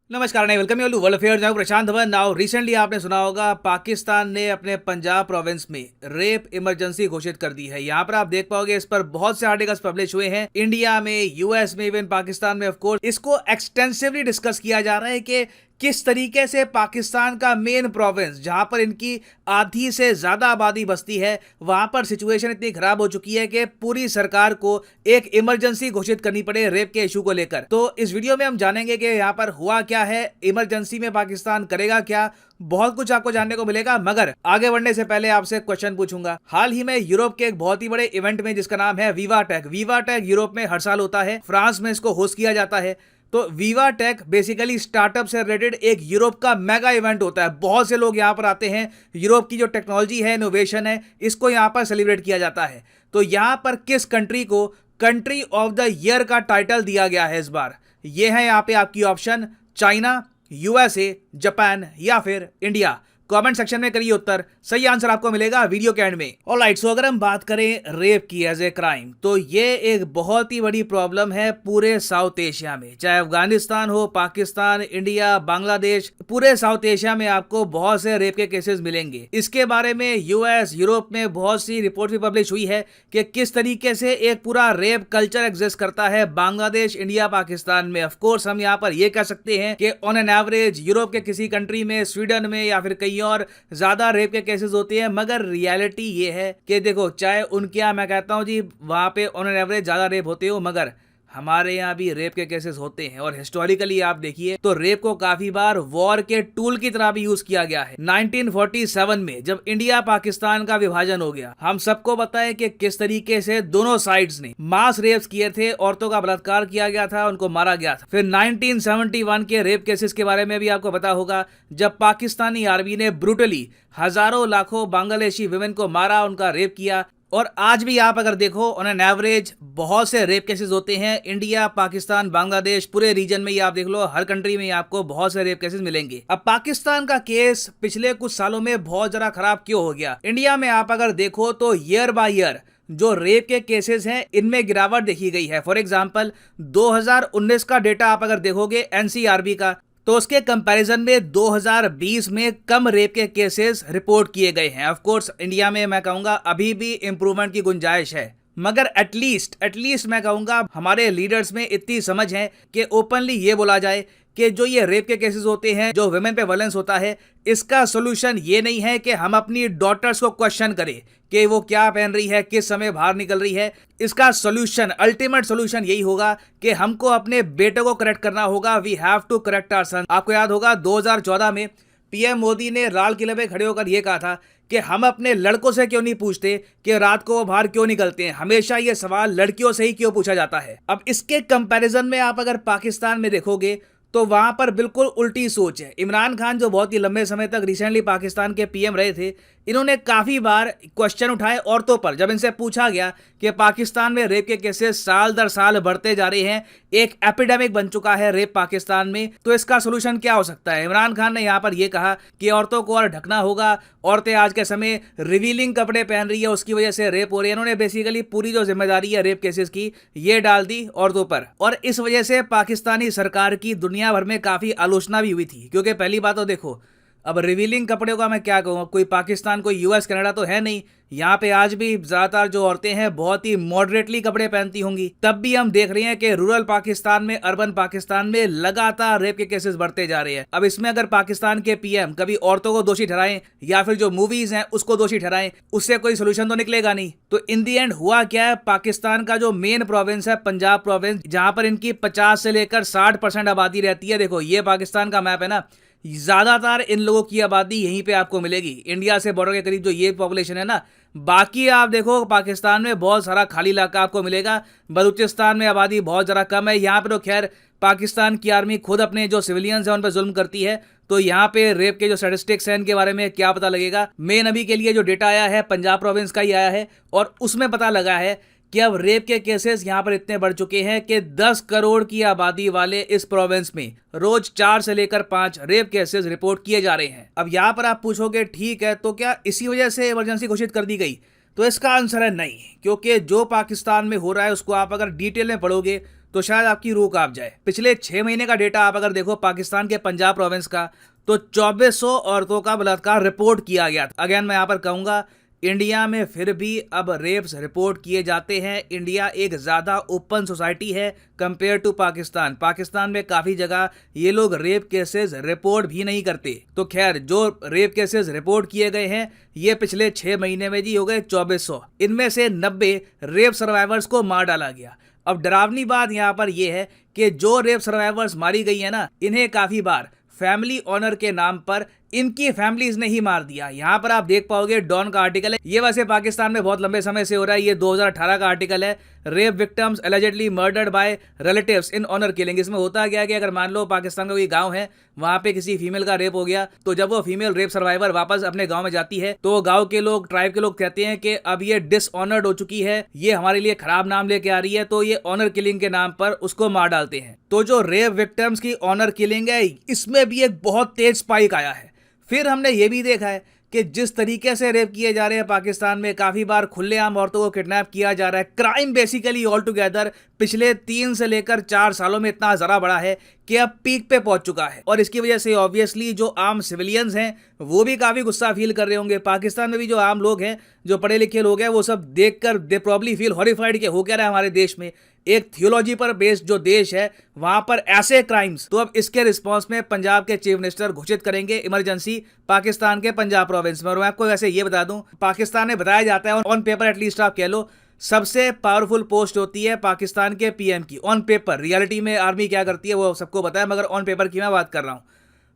नमस्कार नहीं welcome you world affairs. मैं प्रशांत धवन। नाउ रिसेंटली आपने सुना होगा पाकिस्तान ने अपने पंजाब प्रोविंस में रेप इमरजेंसी घोषित कर दी है। यहाँ पर आप देख पाओगे इस पर बहुत से आर्टिकल्स पब्लिश हुए हैं इंडिया में, यूएस में, इवन पाकिस्तान में। ऑफ कोर्स इसको एक्सटेंसिवली डिस्कस किया जा रहा है कि किस तरीके से पाकिस्तान का मेन प्रोविंस जहां पर इनकी आधी से ज्यादा आबादी बसती है, वहां पर सिचुएशन इतनी खराब हो चुकी है कि पूरी सरकार को एक इमरजेंसी घोषित करनी पड़े रेप के इशू को लेकर। तो इस वीडियो में हम जानेंगे कि यहाँ पर हुआ क्या है, इमरजेंसी में पाकिस्तान करेगा क्या, बहुत कुछ आपको जानने को मिलेगा। मगर आगे बढ़ने से पहले आपसे क्वेश्चन पूछूंगा। हाल ही में यूरोप के एक बहुत ही बड़े इवेंट में जिसका नाम है VivaTech, VivaTech Europe में हर साल होता है, फ्रांस में इसको होस्ट किया जाता है। तो वीवा टेक बेसिकली स्टार्टअप से रिलेटेड एक यूरोप का मेगा इवेंट होता है। बहुत से लोग यहाँ पर आते हैं, यूरोप की जो टेक्नोलॉजी है, इनोवेशन है, इसको यहाँ पर सेलिब्रेट किया जाता है। तो यहाँ पर किस कंट्री को कंट्री ऑफ द ईयर का टाइटल दिया गया है इस बार? ये है यहाँ पे आपकी ऑप्शन, चाइना, यूएसए, जापान या फिर इंडिया। कमेंट सेक्शन में करिए उत्तर, सही आंसर आपको मिलेगा वीडियो के एंड में। ऑलराइट, सो अगर हम बात करें रेप की एज ए क्राइम, तो ये एक बहुत ही बड़ी प्रॉब्लम है पूरे साउथ एशिया में। चाहे अफगानिस्तान हो, पाकिस्तान, इंडिया, बांग्लादेश, पूरे साउथ एशिया में आपको बहुत से रेप के केसेस मिलेंगे। इसके बारे में यूएस, यूरोप में बहुत सी रिपोर्ट भी पब्लिश हुई है कि किस तरीके से एक पूरा रेप कल्चर एग्जिस्ट करता है बांग्लादेश, इंडिया, पाकिस्तान में। ऑफकोर्स हम यहाँ पर यह कह सकते हैं कि ऑन एन एवरेज यूरोप के किसी कंट्री में, स्वीडन में या फिर कहीं और ज्यादा रेप के केसेस होते हैं। मगर रियलिटी ये है कि देखो, चाहे उनके यहाँ मैं कहता हूं जी वहां पे ऑन एन एवरेज ज्यादा रेप होते हो, मगर हमारे यहाँ भी रेप के केसेस होते हैं। और हिस्टोरिकली आप देखिए तो रेप को काफी बार वॉर के टूल की तरह भी यूज किया गया है। 1947 में जब इंडिया पाकिस्तान का विभाजन हो गया, हम सबको पता है कि किस तरीके से दोनों साइड्स ने मास रेप्स किए थे, औरतों का बलात्कार किया गया था, उनको मारा गया था। फिर 1971 के रेप केसेस के बारे में भी आपको पता होगा, जब पाकिस्तानी आर्मी ने ब्रूटली हजारों लाखों बांग्लादेशी विमेन को मारा, उनका रेप किया। और आज भी आप अगर देखो ऑन एन एवरेज बहुत से रेप केसेस होते हैं इंडिया, पाकिस्तान, बांग्लादेश, पूरे रीजन में ही आप देख लो, हर कंट्री में आपको बहुत से रेप केसेस मिलेंगे। अब पाकिस्तान का केस पिछले कुछ सालों में बहुत ज्यादा खराब क्यों हो गया? इंडिया में आप अगर देखो तो ईयर बाय ईयर जो रेप के केसेस हैं इनमें गिरावट देखी गई है। फॉर एग्जांपल 2019 का डेटा आप अगर देखोगे एनसीआरबी का, तो उसके कंपैरिजन में 2020 में कम रेप के केसेस रिपोर्ट किए गए हैं। ऑफ कोर्स इंडिया में मैं कहूंगा अभी भी इंप्रूवमेंट की गुंजाइश है, मगर एटलीस्ट मैं कहूंगा हमारे लीडर्स में इतनी समझ है कि ओपनली ये बोला जाए कि जो ये रेप के केसेस होते हैं, जो वुमेन पे वायलेंस होता है, इसका सोल्यूशन ये नहीं है कि हम अपनी डॉटर्स को क्वेश्चन करें कि वो क्या पहन रही है, किस समय बाहर निकल रही है। इसका सोल्यूशन, अल्टीमेट सोल्यूशन यही होगा कि हमको अपने बेटे को करेक्ट करना होगा। We have to correct our son. आपको याद होगा 2014 में पीएम मोदी ने लाल किले पे खड़े होकर यह कहा था कि हम अपने लड़कों से क्यों नहीं पूछते कि रात को वो बाहर क्यों निकलते हैं, हमेशा ये सवाल लड़कियों से ही क्यों पूछा जाता है। अब इसके कंपैरिजन में आप अगर पाकिस्तान में देखोगे तो वहां पर बिल्कुल उल्टी सोच है। इमरान खान जो बहुत ही लंबे समय तक रिसेंटली पाकिस्तान के पीएम रहे थे, इन्होंने काफी बार क्वेश्चन उठाए औरतों पर। जब इनसे पूछा गया कि पाकिस्तान में रेप के केसेस साल दर साल बढ़ते जा रहे हैं, एक एपिडेमिक बन चुका है रेप पाकिस्तान में, तो इसका सोल्यूशन क्या हो सकता है? इमरान खान ने यहाँ पर यह कहा कि औरतों को और ढकना होगा, औरतें आज के समय रिवीलिंग कपड़े पहन रही है, उसकी वजह से रेप हो रही है। इन्होंने बेसिकली पूरी जो जिम्मेदारी है रेप केसेस की, ये डाल दी औरतों पर। और इस वजह से पाकिस्तानी सरकार की दुनिया भर में काफी आलोचना भी हुई थी, क्योंकि पहली बात तो देखो, अब रिवीलिंग कपड़ों का मैं क्या कहूँ, कोई पाकिस्तान, कोई यूएस, कनाडा तो है नहीं। यहाँ पे आज भी ज्यादातर जो औरतें हैं बहुत ही मॉडरेटली कपड़े पहनती होंगी। तब भी हम देख रहे हैं कि रूरल पाकिस्तान में, अर्बन पाकिस्तान में लगातार रेप के केसेस बढ़ते जा रहे हैं। अब इसमें अगर पाकिस्तान के पीएम कभी औरतों को दोषी ठहराएं या फिर जो मूवीज हैं उसको दोषी ठहराएं, उससे कोई सोल्यूशन तो निकलेगा नहीं। तो इन दी एंड हुआ क्या है, पाकिस्तान का जो मेन प्रोविंस है पंजाब प्रोविंस, जहां पर इनकी 50 से लेकर 60% आबादी रहती है। देखो ये पाकिस्तान का मैप है ना, ज्यादातर इन लोगों की आबादी यहीं पे आपको मिलेगी। इंडिया से बॉर्डर के करीब जो ये पॉपुलेशन है ना, बाकी आप देखो पाकिस्तान में बहुत सारा खाली इलाका आपको मिलेगा। बलूचिस्तान में आबादी बहुत ज़रा कम है। यहाँ पे तो खैर पाकिस्तान की आर्मी खुद अपने जो सिविलियंस हैं उन पर जुल्म करती है, तो यहाँ पे रेप के जो स्टैटिस्टिक्स हैं इनके बारे में क्या पता लगेगा। मेन अभी के लिए जो डेटा आया है पंजाब प्रोविंस का ही आया है, और उसमें पता लगा है कि अब रेप के केसेस यहां पर इतने बढ़ चुके हैं कि 10 करोड़ की आबादी वाले इस प्रोविंस में रोज 4 से लेकर 5 रेप केसेस रिपोर्ट किए जा रहे हैं। अब यहां पर आप पूछोगे ठीक है, तो क्या इसी वजह से इमरजेंसी घोषित कर दी गई? तो इसका आंसर है नहीं, क्योंकि जो पाकिस्तान में हो रहा है उसको आप अगर डिटेल में पढ़ोगे तो शायद आपकी रूह कांप जाए। पिछले 6 महीने का डेटा आप अगर देखो पाकिस्तान के पंजाब प्रोविंस का, तो 2400 औरतों का बलात्कार रिपोर्ट किया गया था। अगेन मैं यहाँ पर कहूँगा, इंडिया में फिर भी अब रेप्स रिपोर्ट किए जाते हैं। इंडिया एक ज़्यादा ओपन सोसाइटी है कंपेयर टू पाकिस्तान। पाकिस्तान में काफ़ी जगह ये लोग रेप केसेस रिपोर्ट भी नहीं करते। तो खैर, जो रेप केसेस रिपोर्ट किए गए हैं ये पिछले 6 महीने में जी हो गए 2400। इनमें से 90 रेप सर्वाइवर्स को मार डाला गया। अब डरावनी बात यहाँ पर यह है कि जो रेप सर्वाइवर्स मारी गई है ना, इन्हें काफ़ी बार फैमिली ऑनर के नाम पर इनकी फैमिलीज ने ही मार दिया। यहाँ पर आप देख पाओगे डॉन का आर्टिकल है, ये वैसे पाकिस्तान में बहुत लंबे समय से हो रहा है, ये 2018 का आर्टिकल है। Rape victims allegedly murdered by relatives in honour killing. इसमें होता क्या कि अगर मान लो पाकिस्तान का कोई गांव है, वहां पे किसी फीमेल का रेप हो गया, तो जब वो फीमेल रेप सर्वाइवर वापस अपने गांव में जाती है तो गांव के लोग, ट्राइब के लोग कहते हैं कि अब ये डिसऑनर्ड हो चुकी है, ये हमारे लिए खराब नाम लेके आ रही है, तो ये ऑनर किलिंग के नाम पर उसको मार डालते हैं। तो जो रेप विक्टिम्स की ऑनर किलिंग है, इसमें भी एक बहुत तेज स्पाइक आया है। फिर हमने ये भी देखा है कि जिस तरीके से रेप किए जा रहे हैं पाकिस्तान में, काफ़ी बार खुलेआम औरतों को किडनैप किया जा रहा है। क्राइम बेसिकली ऑल टुगेदर पिछले 3 से लेकर 4 सालों में इतना ज़रा बड़ा है कि अब पीक पे पहुंच चुका है। और इसकी वजह से ऑब्वियसली जो आम सिविलियंस हैं वो भी काफ़ी गुस्सा फील कर रहे होंगे। पाकिस्तान में भी जो आम लोग हैं, जो पढ़े लिखे लोग हैं, वो सब देखकर दे प्रॉब्ली फील हॉरिफाइड कि हो क्या रहा है हमारे देश में। एक थियोलॉजी पर बेस्ड जो देश है, वहां पर ऐसे क्राइम्स। तो अब इसके रिस्पांस में पंजाब के चीफ मिनिस्टर घोषित करेंगे इमरजेंसी पाकिस्तान के पंजाब प्रोविंस में। और मैं आपको वैसे ये बता दूं, पाकिस्तान में बताया जाता है, ऑन पेपर एटलीस्ट आप कह लो, सबसे पावरफुल पोस्ट होती है पाकिस्तान के पीएम की। ऑन पेपर, रियलिटी में आर्मी क्या करती है वो सबको पता है, मगर ऑन पेपर की मैं बात कर रहा हूं।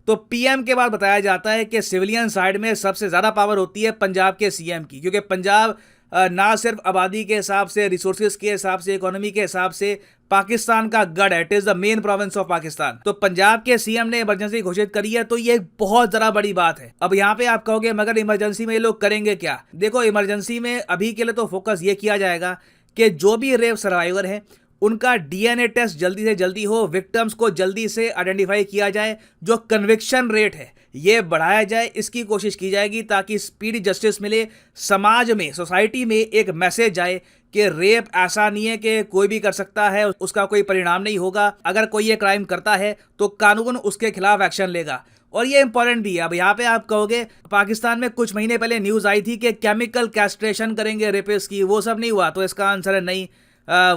तो पीएम के बाद बताया जाता है कि सिविलियन साइड में सबसे ज्यादा पावर होती है पंजाब के सीएम की, क्योंकि पंजाब ना सिर्फ आबादी के हिसाब से, रिसोर्सेज के हिसाब से, इकोनॉमी के हिसाब से पाकिस्तान का गढ़ है। It is the main province of Pakistan. तो पंजाब के सीएम ने इमरजेंसी घोषित करी है, तो ये एक बहुत जरा बड़ी बात है। अब यहाँ पे आप कहोगे मगर इमरजेंसी में ये लोग करेंगे क्या? देखो, इमरजेंसी में अभी के लिए तो फोकस ये किया जाएगा कि जो भी रेप सर्वाइवर है उनका डीएनए टेस्ट जल्दी से जल्दी हो, विक्टिम्स को जल्दी से आइडेंटिफाई किया जाए, जो कन्विक्शन रेट है ये बढ़ाया जाए, इसकी कोशिश की जाएगी ताकि स्पीडी जस्टिस मिले। समाज में, सोसाइटी में एक मैसेज आए कि रेप ऐसा नहीं है कि कोई भी कर सकता है, उसका कोई परिणाम नहीं होगा। अगर कोई ये क्राइम करता है तो कानून उसके खिलाफ एक्शन लेगा। और ये इंपॉर्टेंट भी है। अब यहाँ पे आप कहोगे पाकिस्तान में कुछ महीने पहले न्यूज आई थी कि केमिकल कैस्ट्रेशन करेंगे रेपिस्ट की, वो सब नहीं हुआ। तो इसका आंसर है नहीं।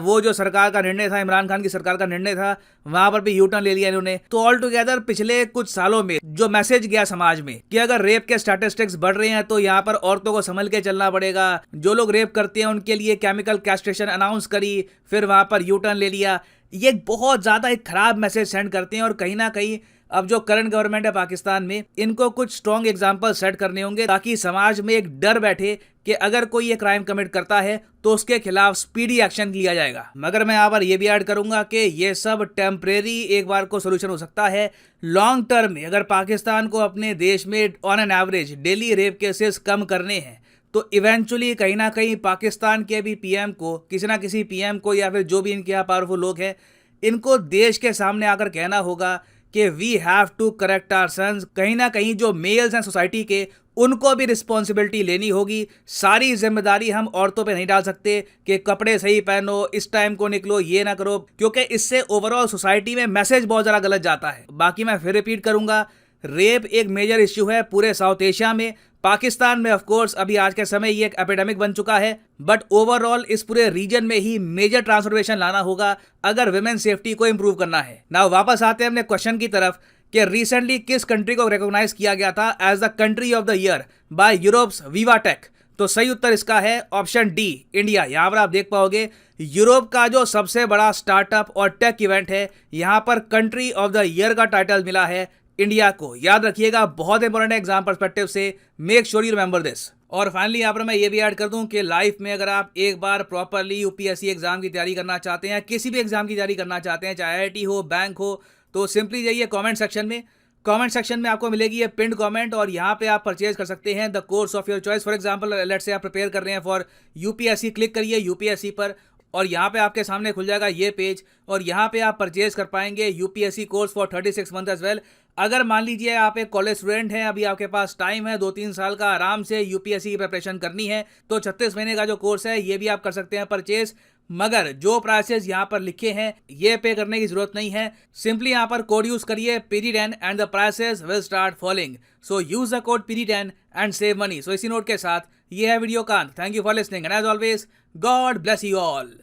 वो जो सरकार का निर्णय था, इमरान खान की सरकार का निर्णय था, वहां पर भी यू टर्न ले लिया इन्होंने। तो ऑल टुगेदर पिछले कुछ सालों में जो मैसेज गया समाज में कि अगर रेप के स्टैटिस्टिक्स बढ़ रहे हैं तो यहाँ पर औरतों को संभल के चलना पड़ेगा, जो लोग रेप करते हैं उनके लिए केमिकल कैस्ट्रेशन अनाउंस करी, फिर वहां पर यू टर्न ले लिया। ये बहुत ज्यादा एक खराब मैसेज सेंड करते हैं। और कहीं ना कहीं अब जो करंट गवर्नमेंट है पाकिस्तान में, इनको कुछ स्ट्रॉन्ग एग्जाम्पल सेट करने होंगे ताकि समाज में एक डर बैठे कि अगर कोई ये क्राइम कमिट करता है तो उसके खिलाफ स्पीडी एक्शन लिया जाएगा। मगर मैं यहाँ पर ये भी ऐड करूंगा कि ये सब टेम्परेरी एक बार को सोल्यूशन हो सकता है। लॉन्ग टर्म में अगर पाकिस्तान को अपने देश में on an average daily rape cases कम करने हैं तो इवेंचुअली कहीं ना कहीं पाकिस्तान के भी पीएम को, किसी ना किसी पीएम को, या फिर जो भी इनके यहाँ पावरफुल लोग हैं, इनको देश के सामने आकर कहना होगा कि we have to correct our sons. कहीं ना कहीं जो मेल्स हैं सोसाइटी के, उनको भी रिस्पॉन्सिबिलिटी लेनी होगी। सारी जिम्मेदारी हम औरतों पे नहीं डाल सकते कि कपड़े सही पहनो, इस टाइम को निकलो, ये ना करो, क्योंकि इससे ओवरऑल सोसाइटी में मैसेज बहुत ज़्यादा गलत जाता है। बाकी मैं फिर रिपीट करूंगा, रेप एक मेजर इश्यू है पूरे साउथ एशिया में। पाकिस्तान में ऑफ कोर्स अभी आज के समय ये एक एपिडेमिक बन चुका है, बट ओवरऑल इस पूरे रीजन में ही मेजर ट्रांसफॉर्मेशन लाना होगा अगर विमेन सेफ्टी को इंप्रूव करना है। नाउ वापस आते हैं अपने क्वेश्चन की तरफ कि रिसेंटली किस कंट्री को रिकॉग्नाइज किया गया था as the country of the year by Europe's VivaTech. तो सही उत्तर इसका है ऑप्शन डी, इंडिया। यहां पर आप देख पाओगे यूरोप का जो सबसे बड़ा स्टार्टअप और टेक इवेंट है, यहां पर कंट्री ऑफ द ईयर का टाइटल मिला है इंडिया को। याद रखिएगा, बहुत इंपॉर्टेंट एग्जाम पर्सपेक्टिव से, make sure you remember this. और फाइनली यहाँ पर मैं ये भी ऐड कर दूं कि लाइफ में अगर आप एक बार प्रॉपरली यूपीएससी एग्जाम की तैयारी करना चाहते हैं, किसी भी एग्जाम की तैयारी करना चाहते हैं, चाहे आईआईटी हो, बैंक हो, तो सिंपली जाइए कमेंट सेक्शन में। कमेंट सेक्शन में आपको मिलेगी ये पिंड कमेंट, और यहाँ पे आप परचेज कर सकते हैं the course of your choice. For example let's say आप प्रिपेयर कर रहे हैं फॉर यूपीएससी, क्लिक करिए यूपीएससी पर और यहाँ पे आपके सामने खुल जाएगा ये पेज, और यहाँ पे आप परचेज कर पाएंगे UPSC course for 36 month as well. अगर मान लीजिए आप एक कॉलेज स्टूडेंट हैं, अभी आपके पास टाइम है 2-3 साल का आराम से यूपीएससी की प्रिपरेशन करनी है, तो 36 महीने का जो कोर्स है ये भी आप कर सकते हैं परचेज। मगर जो प्राइसेस यहाँ पर लिखे हैं ये पे करने की जरूरत नहीं है। सिंपली यहाँ पर कोड यूज करिए PD10 and the prices will start falling. So use the code PD10 and save money. So इसी नोट के साथ ये है वीडियो का अंत। Thank you for listening and as always God bless you all.